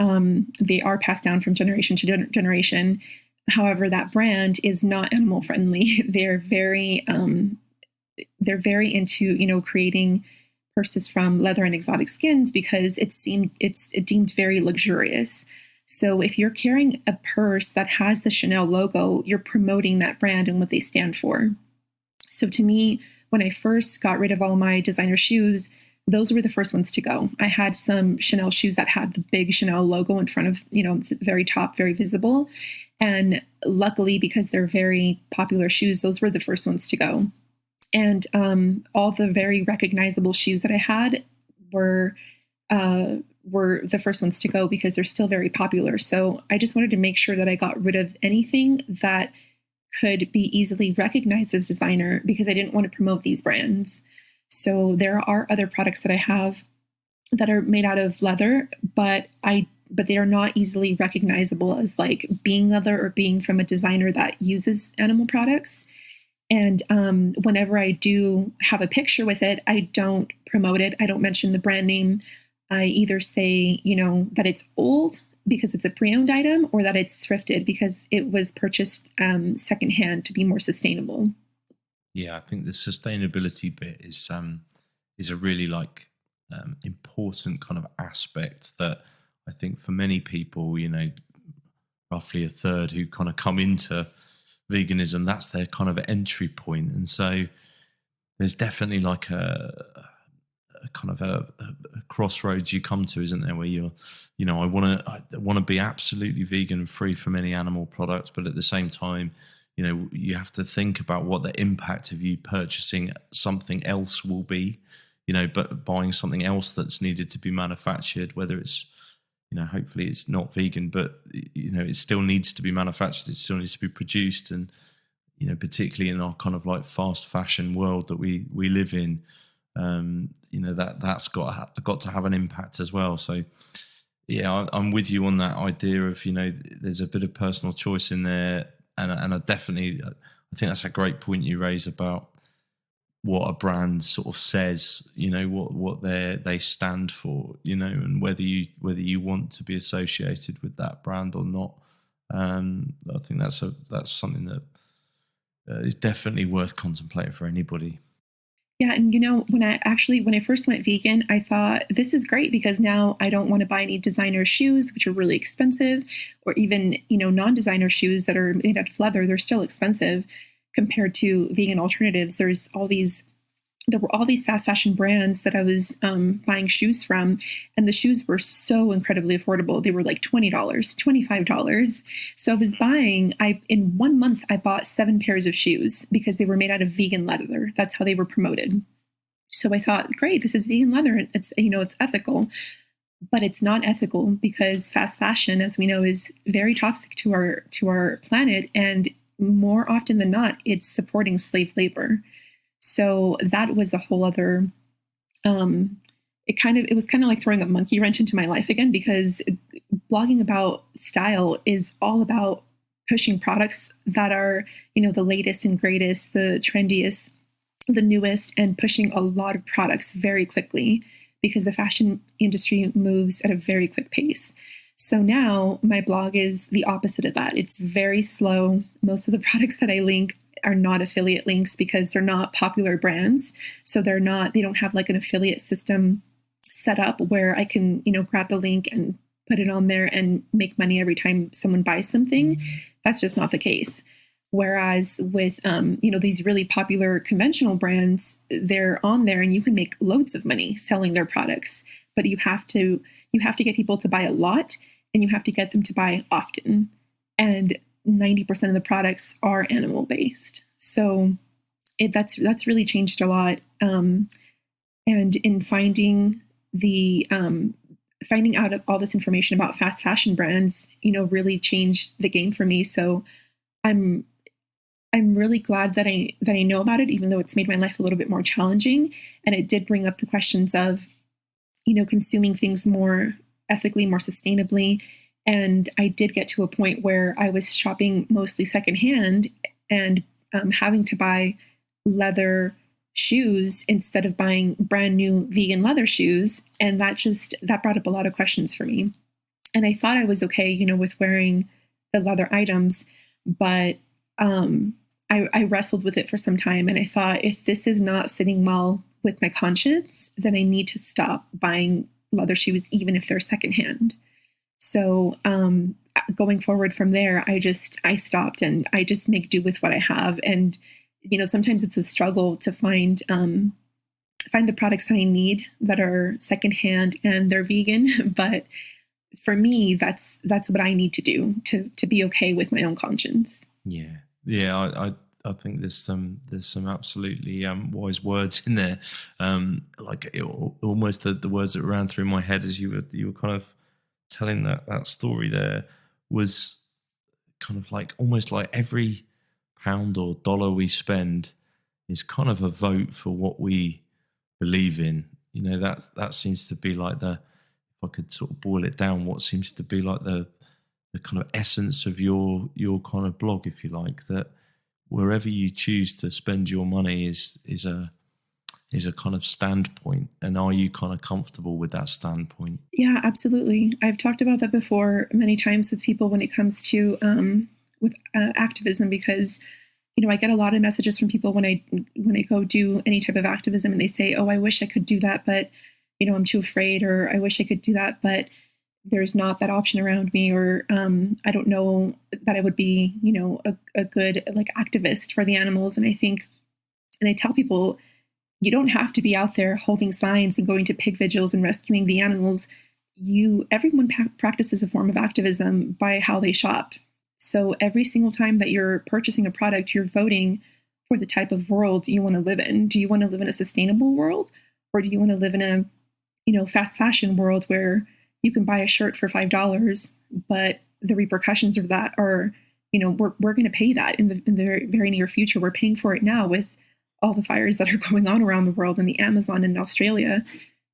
are passed down from generation to generation. However, that brand is not animal friendly. They're very into, creating purses from leather and exotic skins because it's deemed very luxurious. So if you're carrying a purse that has the Chanel logo, you're promoting that brand and what they stand for. So to me, when I first got rid of all my designer shoes, those were the first ones to go. I had some Chanel shoes that had the big Chanel logo in front of, the very top, very visible. And luckily, because they're very popular shoes, those were the first ones to go. And all the very recognizable shoes that I had were the first ones to go because they're still very popular. So I just wanted to make sure that I got rid of anything that could be easily recognized as designer because I didn't want to promote these brands. So there are other products that I have that are made out of leather, but they are not easily recognizable as like being leather or being from a designer that uses animal products. And whenever I do have a picture with it, I don't promote it. I don't mention the brand name. I either say, that it's old because it's a pre-owned item, or that it's thrifted because it was purchased secondhand to be more sustainable. Yeah, I think the sustainability bit is a really important kind of aspect that I think for many people, roughly a third who kind of come into veganism, that's their kind of entry point. And so there's definitely like a kind of a crossroads you come to, isn't there, where you're, I want to be absolutely vegan, free from any animal products, but at the same time, you have to think about what the impact of you purchasing something else will be, but buying something else that's needed to be manufactured, whether it's, hopefully it's not vegan, but, it still needs to be manufactured. It still needs to be produced. And, particularly in our kind of like fast fashion world that we live in, that's got to have an impact as well. So yeah, I'm with you on that idea of, there's a bit of personal choice in there, and I think that's a great point you raise about what a brand sort of says, what they stand for, and whether you want to be associated with that brand or not. I think that's something that is definitely worth contemplating for anybody. Yeah. And when I first went vegan, I thought this is great because now I don't want to buy any designer shoes, which are really expensive, or even, non-designer shoes that are made out of leather. They're still expensive compared to vegan alternatives. There were all these fast fashion brands that I was buying shoes from, and the shoes were so incredibly affordable. They were like $20, $25. So I was in 1 month, I bought 7 pairs of shoes because they were made out of vegan leather. That's how they were promoted. So I thought, great, this is vegan leather. It's ethical, but it's not ethical because fast fashion, as we know, is very toxic to our planet. And more often than not, it's supporting slave labor. So that was a whole other, it was kind of like throwing a monkey wrench into my life again, because blogging about style is all about pushing products that are, the latest and greatest, the trendiest, the newest, and pushing a lot of products very quickly because the fashion industry moves at a very quick pace. So now my blog is the opposite of that. It's very slow. Most of the products that I link are not affiliate links because they're not popular brands. So they don't have like an affiliate system set up where I can, grab the link and put it on there and make money every time someone buys something. That's just not the case. Whereas with, these really popular conventional brands, they're on there and you can make loads of money selling their products, but you have to get people to buy a lot and you have to get them to buy often. And 90% of the products are animal based. So that's really changed a lot. And in finding out all this information about fast fashion brands, really changed the game for me. So I'm really glad that I know about it, even though it's made my life a little bit more challenging. And it did bring up the questions of, consuming things more ethically, more sustainably. And I did get to a point where I was shopping mostly secondhand and having to buy leather shoes instead of buying brand new vegan leather shoes. And that brought up a lot of questions for me. And I thought I was okay, with wearing the leather items, but I wrestled with it for some time. And I thought, if this is not sitting well with my conscience, then I need to stop buying leather shoes, even if they're secondhand. So going forward from there, I stopped and I just make do with what I have. And, sometimes it's a struggle to find the products that I need that are secondhand and they're vegan. But for me, that's what I need to do to be okay with my own conscience. Yeah. Yeah. I think there's some absolutely wise words in there. Almost the words that ran through my head as you were kind of telling that story there was kind of like almost like every pound or dollar we spend is kind of a vote for what we believe in. That seems to be like if I could sort of boil it down, what seems to be like the kind of essence of your kind of blog, if you like, that wherever you choose to spend your money is a kind of standpoint. And are you kind of comfortable with that standpoint? Yeah, absolutely. I've talked about that before many times with people when it comes to with activism, because I get a lot of messages from people when I go do any type of activism, and they say, "Oh, I wish I could do that, but I'm too afraid," or "I wish I could do that, but there's not that option around me," or "I don't know that I would be a good like activist for the animals." And I tell people, you don't have to be out there holding signs and going to pig vigils and rescuing the animals. Everyone practices a form of activism by how they shop. So every single time that you're purchasing a product, you're voting for the type of world you want to live in. Do you want to live in a sustainable world, or do you want to live in a fast fashion world where you can buy a shirt for $5, but the repercussions of that are we're going to pay that in the very, very near future. We're paying for it now with all the fires that are going on around the world in the Amazon and Australia.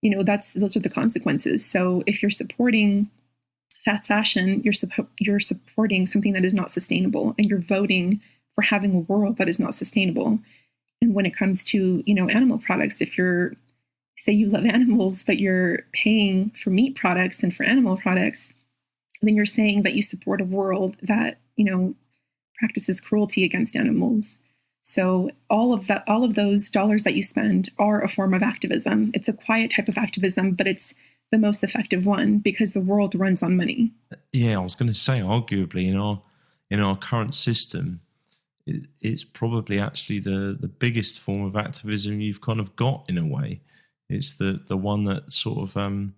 Those are the consequences. So if you're supporting fast fashion, you're supporting something that is not sustainable, and you're voting for having a world that is not sustainable. And when it comes to, animal products, if say you love animals, but you're paying for meat products and for animal products, then you're saying that you support a world that, practices cruelty against animals. So all of those dollars that you spend are a form of activism. It's a quiet type of activism, but it's the most effective one because the world runs on money. Yeah, I was going to say, arguably in our current system, it's probably actually the biggest form of activism you've kind of got in a way. It's the one that sort of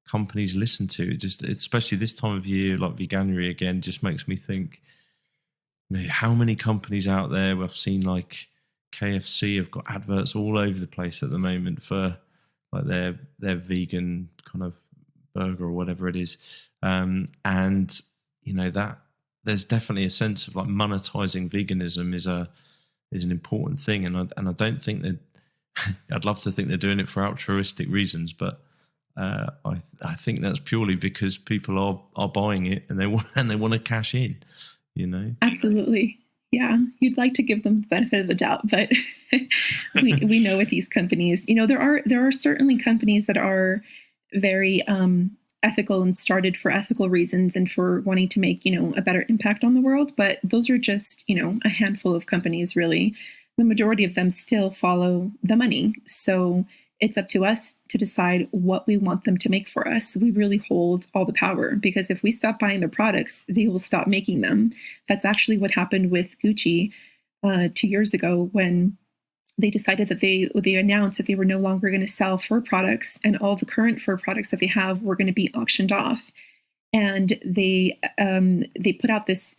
companies listen to. Just especially this time of year, like Veganuary again, just makes me think, how many companies out there? I've seen like KFC have got adverts all over the place at the moment for like their vegan kind of burger or whatever it is, and that there's definitely a sense of like monetizing veganism is an important thing, and I don't think that I'd love to think they're doing it for altruistic reasons, but I think that's purely because people are buying it and they want to cash in. Absolutely. Yeah. You'd like to give them the benefit of the doubt, but we know with these companies, there are certainly companies that are very ethical and started for ethical reasons and for wanting to make, a better impact on the world. But those are just, a handful of companies, really. The majority of them still follow the money. So it's up to us to decide what we want them to make for us. We really hold all the power, because if we stop buying their products, they will stop making them. That's actually what happened with Gucci 2 years ago, when they decided that they announced that they were no longer going to sell fur products, and all the current fur products that they have were going to be auctioned off. And they put out this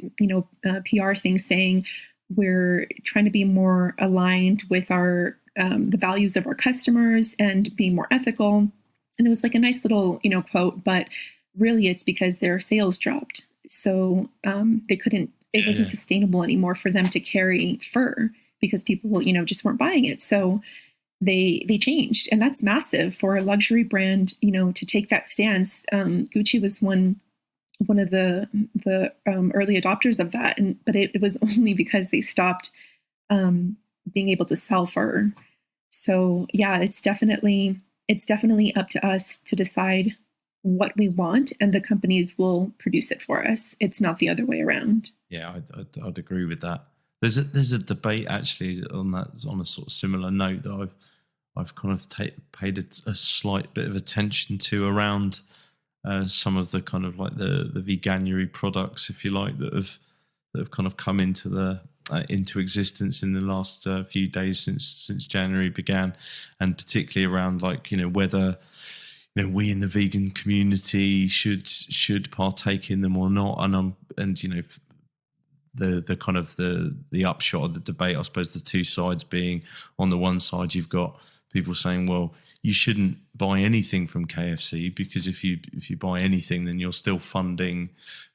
PR thing saying, we're trying to be more aligned with our the values of our customers and being more ethical. And it was like a nice little, quote, but really it's because their sales dropped. So they couldn't, it wasn't sustainable anymore for them to carry fur because people, just weren't buying it. So they changed, and that's massive for a luxury brand, to take that stance. Gucci was one of the early adopters of that. But it was only because they stopped being able to sell fur. So yeah, it's definitely up to us to decide what we want, and the companies will produce it for us. It's not the other way around. Yeah, I'd agree with that. There's a debate actually on a sort of similar note that I've kind of paid a slight bit of attention to around some of the kind of like the Veganuary products, if you like, that have kind of come into existence in the last few days since January began, and particularly around like whether we in the vegan community should partake in them or not, and the kind of the upshot of the debate, I suppose, the two sides being, on the one side you've got people saying, well, you shouldn't buy anything from KFC because if you buy anything, then you're still funding,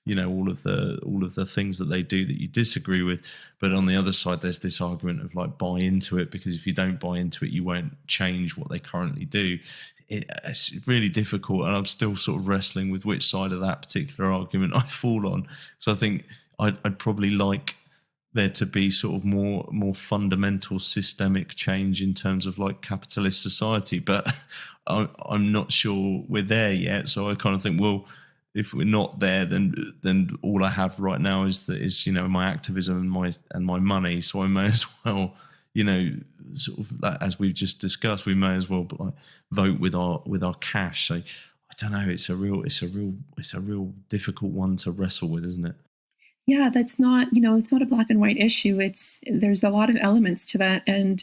all of the things that they do that you disagree with. But on the other side, there's this argument of like, buy into it, because if you don't buy into it, you won't change what they currently do. It's really difficult, and I'm still sort of wrestling with which side of that particular argument I fall on. So I think I'd probably like there to be sort of more fundamental systemic change in terms of like capitalist society, but I'm not sure we're there yet. So I kind of think, well, if we're not there, then all I have right now is my activism and my money. So I may as well, sort of, as we've just discussed, we may as well like vote with our cash. So I don't know. It's a real difficult one to wrestle with, isn't it? Yeah, that's not, it's not a black and white issue. There's a lot of elements to that. And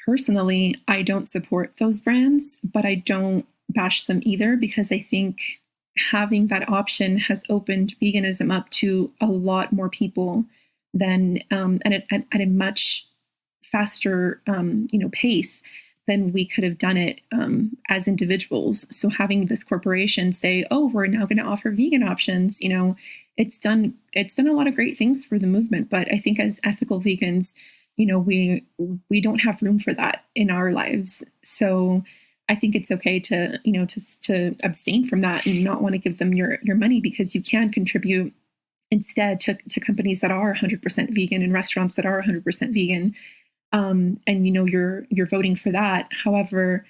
personally, I don't support those brands, but I don't bash them either, because I think having that option has opened veganism up to a lot more people than, and at a much faster, pace than we could have done it as individuals. So having this corporation say, oh, we're now going to offer vegan options, it's done a lot of great things for the movement. But I think as ethical vegans, we don't have room for that in our lives. So I think it's okay to to abstain from that and not want to give them your money, because you can contribute instead to companies that are 100% vegan and restaurants that are 100% vegan. And you're voting for that. However,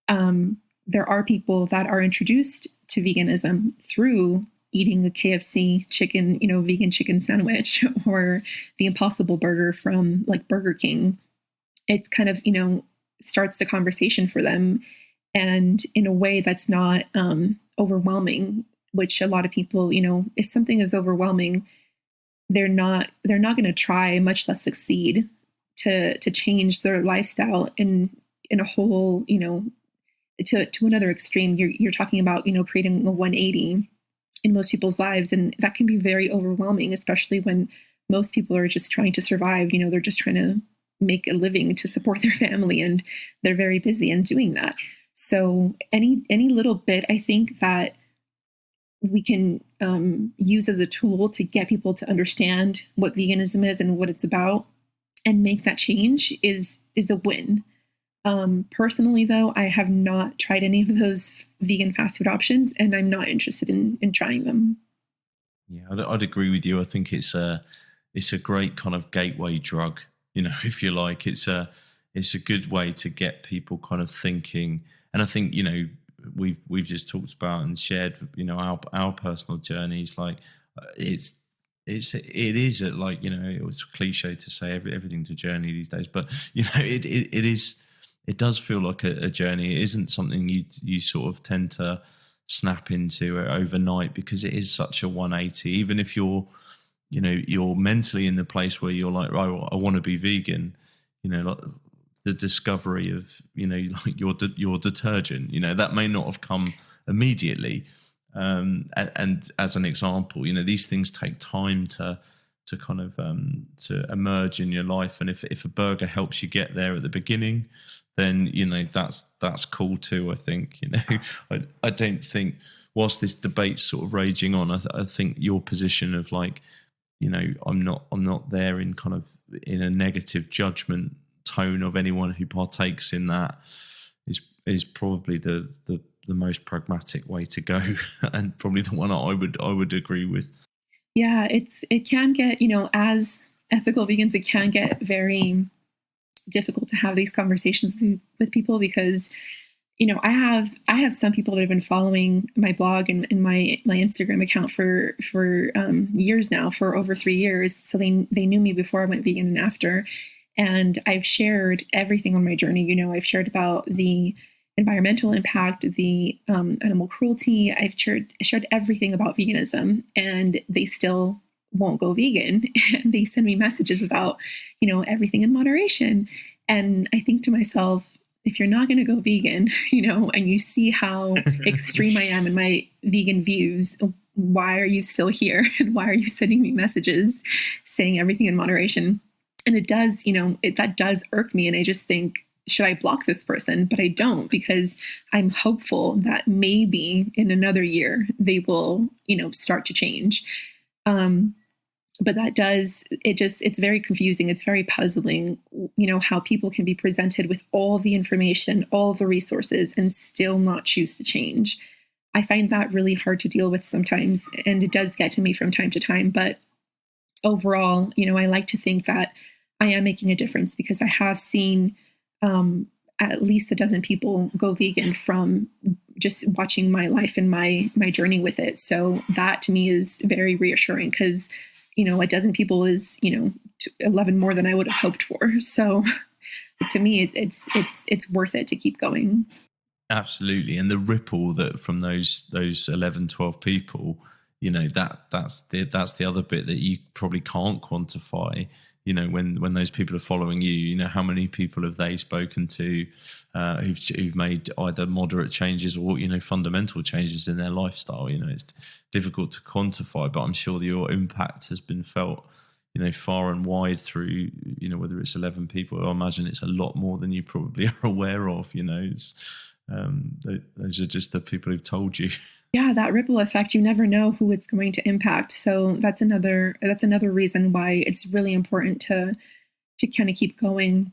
there are people that are introduced to veganism through eating a KFC chicken, vegan chicken sandwich, or the Impossible Burger from like Burger King. It's kind of, starts the conversation for them, and in a way that's not overwhelming, which a lot of people, if something is overwhelming, they're not going to try, much less succeed to change their lifestyle in a whole, to another extreme. You're talking about, creating a 180 in most people's lives. And that can be very overwhelming, especially when most people are just trying to survive. They're just trying to make a living to support their family, and they're very busy in doing that. So any little bit, I think, that we can use as a tool to get people to understand what veganism is and what it's about and make that change is a win. Personally, though, I have not tried any of those vegan fast food options, and I'm not interested in trying them. Yeah, I'd agree with you. I think it's a great kind of gateway drug. If you like, it's a good way to get people kind of thinking. And I think we've just talked about and shared our personal journeys. Like it is like it was cliche to say everything's a journey these days, but it is. It does feel like a journey. It isn't something you sort of tend to snap into overnight, because it is such a 180. Even if you're mentally in the place where you're like, right, I want to be vegan, like the discovery of, like your detergent, that may not have come immediately. And as an example, these things take time to kind of to emerge in your life. And if a burger helps you get there at the beginning, then that's cool too. I think I don't think, whilst this debate's sort of raging on, I think your position of like, I'm not there in kind of in a negative judgment tone of anyone who partakes in that is probably the most pragmatic way to go, and probably the one I would agree with. Yeah, it can get, as ethical vegans, it can get very difficult to have these conversations with people, because, I have some people that have been following my blog and my Instagram account for years now, for over 3 years. So they knew me before I went vegan and after, and I've shared everything on my journey. I've shared about the environmental impact, the animal cruelty. I've shared everything about veganism, and they still won't go vegan. And they send me messages about, everything in moderation. And I think to myself, if you're not going to go vegan, and you see how extreme I am in my vegan views, why are you still here? And why are you sending me messages saying everything in moderation? And it does, that does irk me. And I just think, should I block this person? But I don't, because I'm hopeful that maybe in another year they will, start to change. But that does, it's very confusing. It's very puzzling, how people can be presented with all the information, all the resources, and still not choose to change. I find that really hard to deal with sometimes, and it does get to me from time to time. But overall, I like to think that I am making a difference, because I have seen at least a dozen people go vegan from just watching my life and my journey with it. So that to me is very reassuring, because, a dozen people is, 11 more than I would have hoped for. So to me, it's worth it to keep going. Absolutely. And the ripple that from those 11, 12 people, that's the other bit that you probably can't quantify. When those people are following you, how many people have they spoken to who've made either moderate changes or, fundamental changes in their lifestyle? It's difficult to quantify, but I'm sure your impact has been felt, far and wide through, whether it's 11 people. I imagine it's a lot more than you probably are aware of. Those are just the people who've told you. Yeah, that ripple effect, you never know who it's going to impact. So that's another reason why it's really important to kind of keep going.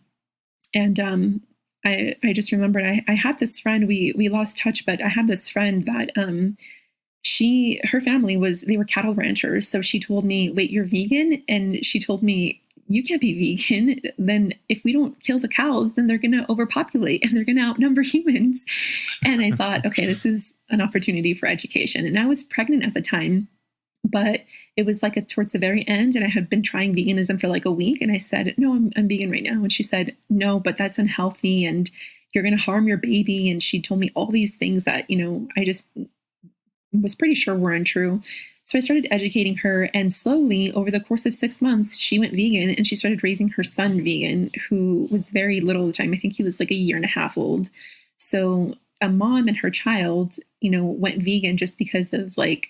And I just remembered I had this friend, we lost touch, but I had this friend that her family they were cattle ranchers. So she told me, wait, you're vegan? And she told me, you can't be vegan. Then if we don't kill the cows, then they're going to overpopulate and they're going to outnumber humans. And I thought, okay, this is an opportunity for education. And I was pregnant at the time, but it was like towards the very end. And I had been trying veganism for like a week. And I said, no, I'm vegan right now. And she said, no, but that's unhealthy and you're going to harm your baby. And she told me all these things that, I just was pretty sure were untrue. So I started educating her, and slowly over the course of 6 months, she went vegan and she started raising her son vegan, who was very little at the time. I think he was like a year and a half old. So a mom and her child, went vegan just because of like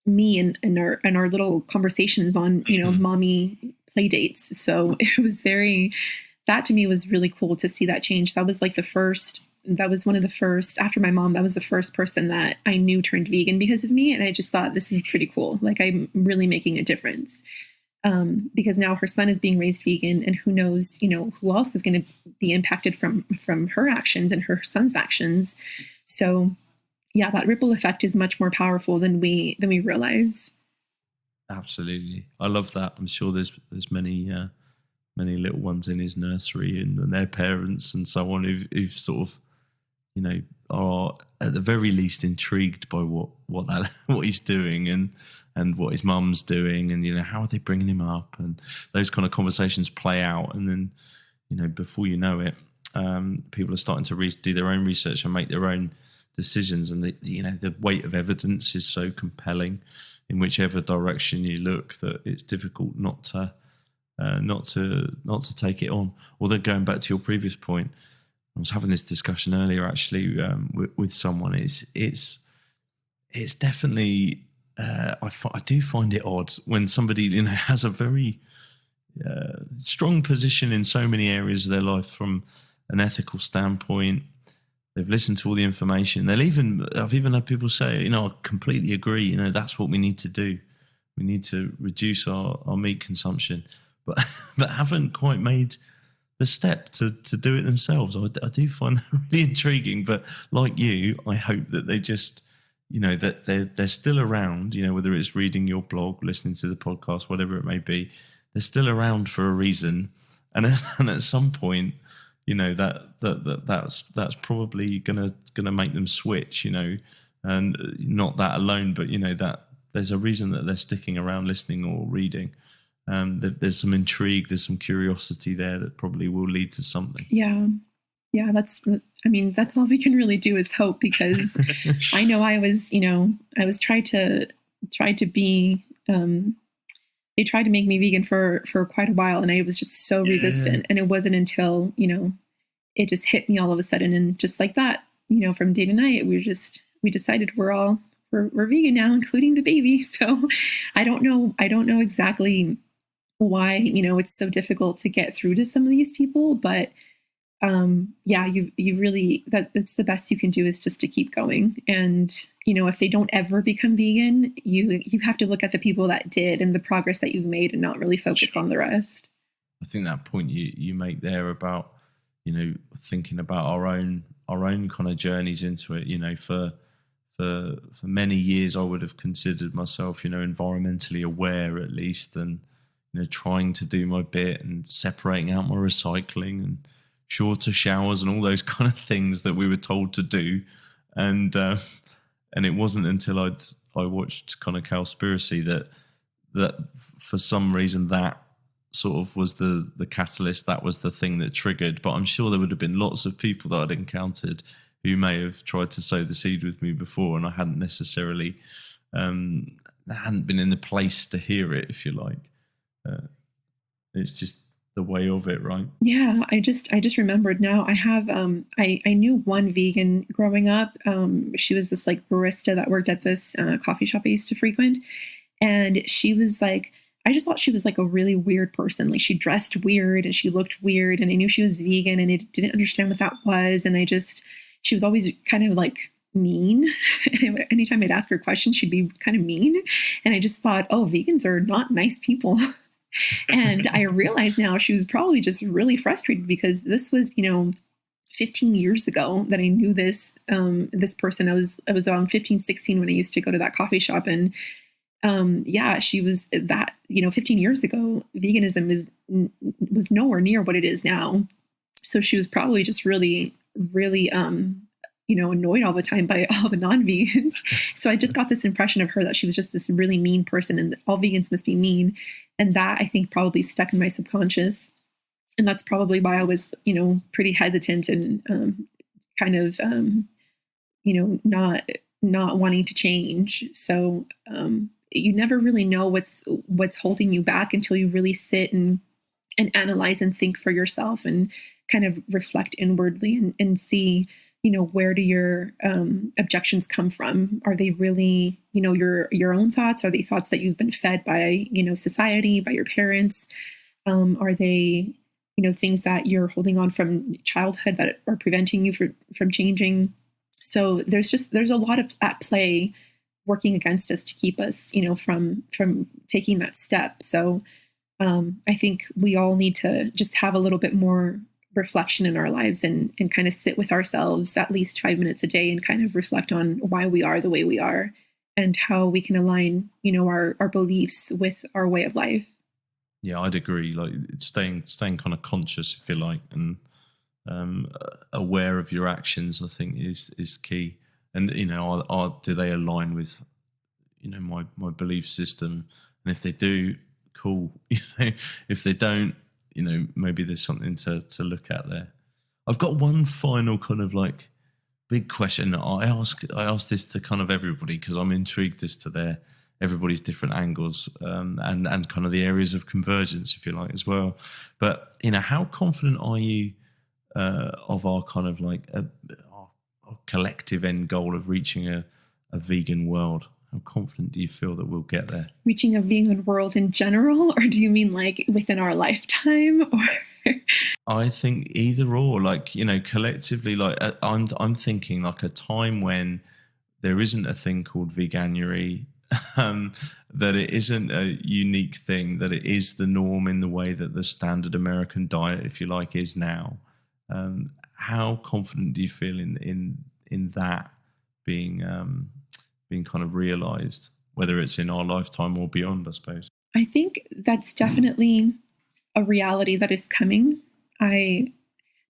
me and our little conversations on, mommy play dates. So it was that to me was really cool to see that change. That was one of the first, after my mom, that was the first person that I knew turned vegan because of me. And I just thought, this is pretty cool. Like, I'm really making a difference. Because now her son is being raised vegan, and who knows, who else is going to be impacted from her actions and her son's actions. So yeah, that ripple effect is much more powerful than we realize. Absolutely. I love that. I'm sure there's many little ones in his nursery and their parents and so on who've sort of, are at the very least intrigued by what he's doing and what his mum's doing, and how are they bringing him up, and those kind of conversations play out, and then before you know it, people are starting to do their own research and make their own decisions, and the weight of evidence is so compelling in whichever direction you look that it's difficult not to take it on. Although, going back to your previous point, I was having this discussion earlier actually with someone. It's definitely I do find it odd when somebody has a very strong position in so many areas of their life from an ethical standpoint. They've listened to all the information. I've even had people say, I completely agree. That's what we need to do. We need to reduce our meat consumption, but haven't quite made the step to do it themselves. I do find that really intriguing. But like you, I hope that they just, that they're still around. Whether it's reading your blog, listening to the podcast, whatever it may be, they're still around for a reason. And at some point, that's probably gonna make them switch. And not that alone, but that there's a reason that they're sticking around, listening or reading. There's some intrigue, there's some curiosity there that probably will lead to something. Yeah, that's all we can really do is hope, because I know I was tried to be, they tried to make me vegan for quite a while, and I was just so resistant. And it wasn't until, it just hit me all of a sudden. And just like that, from day to night, we decided we're vegan now, including the baby. So I don't know exactly why, it's so difficult to get through to some of these people, but you really, that's the best you can do, is just to keep going. And, if they don't ever become vegan, you have to look at the people that did and the progress that you've made, and not really focus on the rest. I think that point you make there about, thinking about our own kind of journeys into it, for many years, I would have considered myself, environmentally aware at least, and, trying to do my bit and separating out my recycling and shorter showers and all those kind of things that we were told to do. And it wasn't until I watched kind of Cowspiracy that for some reason that sort of was the catalyst, that was the thing that triggered. But I'm sure there would have been lots of people that I'd encountered who may have tried to sow the seed with me before, and I hadn't necessarily hadn't been in the place to hear it, if you like. It's just the way of it, right? Yeah, I just remembered now. I have I knew one vegan growing up. She was this like barista that worked at this coffee shop I used to frequent, and she was like, I just thought she was like a really weird person. Like she dressed weird and she looked weird, and I knew she was vegan and I didn't understand what that was. And she was always kind of like mean. And anytime I'd ask her questions, she'd be kind of mean. And I just thought, oh, vegans are not nice people. And I realized now she was probably just really frustrated because this was, 15 years ago that I knew this person. I was around 15, 16 when I used to go to that coffee shop. And she was that, 15 years ago, veganism was nowhere near what it is now. So she was probably just really, really, annoyed all the time by all the non-vegans. So I just got this impression of her that she was just this really mean person and that all vegans must be mean. And that I think probably stuck in my subconscious. And that's probably why I was, pretty hesitant and not wanting to change. So you never really know what's holding you back until you really sit and analyze and think for yourself and kind of reflect inwardly and see, where do your objections come from? Are they really, your own thoughts? Are they thoughts that you've been fed by, society, by your parents? Are they, things that you're holding on from childhood that are preventing you from changing? So there's a lot at play working against us to keep us, from taking that step. So I think we all need to just have a little bit more reflection in our lives and kind of sit with ourselves at least 5 minutes a day and kind of reflect on why we are the way we are and how we can align, our beliefs with our way of life. Yeah, I'd agree. Like staying kind of conscious, if you like, and aware of your actions, I think is key. And do they align with my belief system? And if they do, cool. If they don't, maybe there's something to look at there. I've got one final kind of like big question. I ask this to kind of everybody because I'm intrigued as to everybody's different angles and kind of the areas of convergence, if you like, as well. But how confident are you of our kind of like our collective end goal of reaching a vegan world? How confident do you feel that we'll get there? Reaching a vegan world in general, or do you mean like within our lifetime? Or I think either or, like, collectively, like I'm thinking like a time when there isn't a thing called veganuary, that it isn't a unique thing, that it is the norm in the way that the standard American diet, if you like, is now. How confident do you feel in that being kind of realized, whether it's in our lifetime or beyond, I suppose? I think that's definitely a reality that is coming.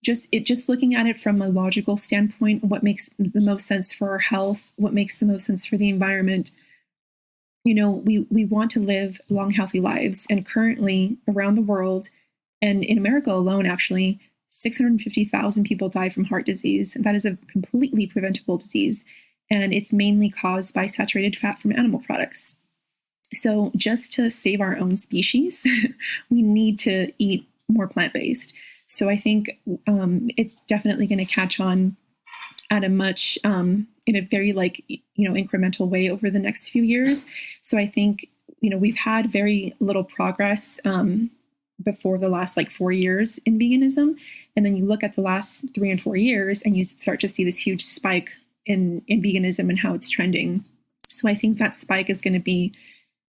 Just looking at it from a logical standpoint, what makes the most sense for our health, what makes the most sense for the environment. We want to live long, healthy lives. And currently around the world, and in America alone, actually, 650,000 people die from heart disease. That is a completely preventable disease. And it's mainly caused by saturated fat from animal products. So just to save our own species, we need to eat more plant-based. So I think it's definitely going to catch on at a much, in a very incremental way over the next few years. So I think, we've had very little progress before the last 4 years in veganism. And then you look at the last 3 and 4 years and you start to see this huge spike in veganism and how it's trending. So I think that spike is going to be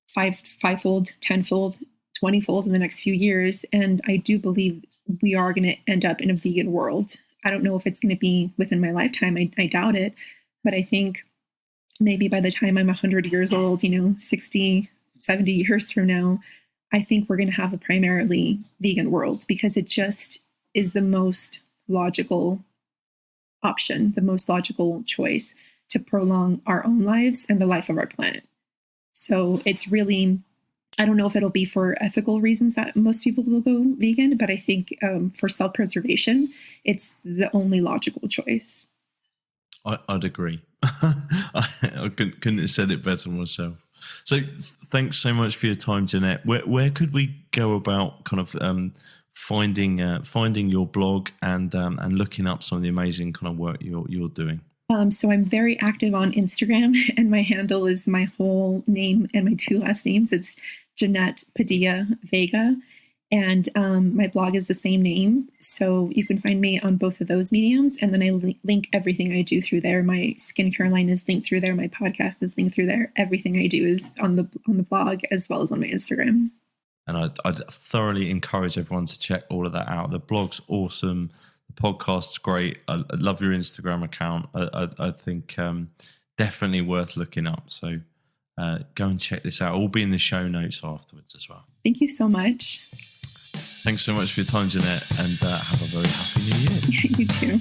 fivefold, tenfold, 20-fold in the next few years. And I do believe we are going to end up in a vegan world. I don't know if it's going to be within my lifetime. I doubt it. But I think maybe by the time I'm 100 years old, 60, 70 years from now, I think we're going to have a primarily vegan world because it just is the most logical option, the most logical choice to prolong our own lives and the life of our planet. So it's really, I don't know if it'll be for ethical reasons that most people will go vegan, but I think for self-preservation, it's the only logical choice. I'd agree. I couldn't have said it better myself. So thanks so much for your time, Jeanette. Where could we go about kind of finding your blog and looking up some of the amazing kind of work you're doing? So I'm very active on Instagram, and my handle is my whole name and my 2 last names. It's Jeanette Padilla Vega. And my blog is the same name. So you can find me on both of those mediums. And then I link everything I do through there. My skincare line is linked through there. My podcast is linked through there. Everything I do is on the blog as well as on my Instagram. And I'd thoroughly encourage everyone to check all of that out. The blog's awesome. The podcast's great. I love your Instagram account. I think definitely worth looking up. So go and check this out. It'll be in the show notes afterwards as well. Thank you so much. Thanks so much for your time, Jeanette, and have a very happy new year. You too.